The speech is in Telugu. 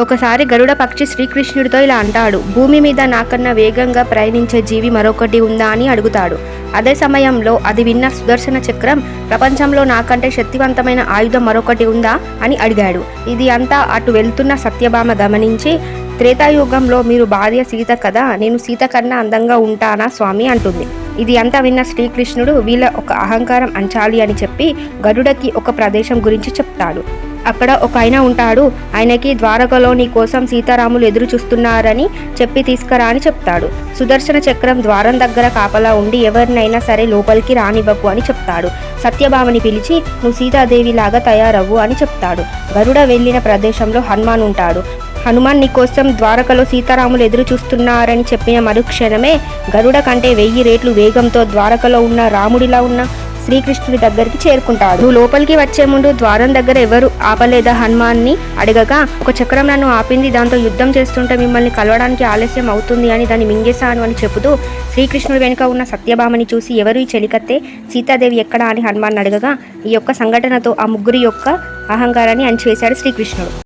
ఒకసారి గరుడ పక్షి శ్రీకృష్ణుడితో ఇలా అంటాడు, భూమి మీద నాకన్నా వేగంగా ప్రయాణించే జీవి మరొకటి ఉందా అని అడుగుతాడు. అదే సమయంలో అది విన్న సుదర్శన చక్రం, ప్రపంచంలో నాకంటే శక్తివంతమైన ఆయుధం మరొకటి ఉందా అని అడిగాడు. ఇది అంతా అటు వెళ్తున్న సత్యభామ గమనించి, త్రేతాయుగంలో మీరు భార్య సీత కదా, నేను సీత కన్నా అందంగా ఉంటానా స్వామి అంటుంది. ఇది అంతా విన్న శ్రీకృష్ణుడు వీళ్ళ ఒక అహంకారం అంచాలి అని చెప్పి గరుడకి ఒక ప్రదేశం గురించి చెప్తాడు. అక్కడ ఒక ఆయన ఉంటాడు, ఆయనకి ద్వారకలో నీ కోసం సీతారాములు ఎదురు చూస్తున్నారని చెప్పి తీసుకురా అని చెప్తాడు. సుదర్శన చక్రం ద్వారం దగ్గర కాపలా ఉండి ఎవరినైనా సరే లోపలికి రానివ్వకు అని చెప్తాడు. సత్యభామని పిలిచి నువ్వు సీతాదేవి లాగా తయారవ్వు అని చెప్తాడు. గరుడ వెళ్ళిన ప్రదేశంలో హనుమాన్ ఉంటాడు. హనుమాన్ నీ కోసం ద్వారకలో సీతారాములు ఎదురు చూస్తున్నారని చెప్పిన మరుక్షణమే గరుడ కంటే 1000 రెట్లు వేగంతో ద్వారకలో ఉన్న రాముడిలా ఉన్న శ్రీకృష్ణుడి దగ్గరికి చేరుకుంటాడు. నువ్వు లోపలికి వచ్చే ముందు ద్వారం దగ్గర ఎవరు ఆపలేదా హనుమాన్ని అడగగా, ఒక చక్రం నన్ను ఆపింది, దాంతో యుద్ధం చేస్తుంటే మిమ్మల్ని కలవడానికి ఆలస్యం అవుతుంది అని దాన్ని మింగేశాను అని చెబుతూ శ్రీకృష్ణుడి వెనుక ఉన్న సత్యభామని చూసి ఎవరు ఈ చెలికత్తే, సీతాదేవి ఎక్కడా అని హనుమాన్ అడగగా, ఈ యొక్క సంఘటనతో ఆ ముగ్గురి యొక్క అహంకారాన్ని అణిచివేశాడు శ్రీకృష్ణుడు.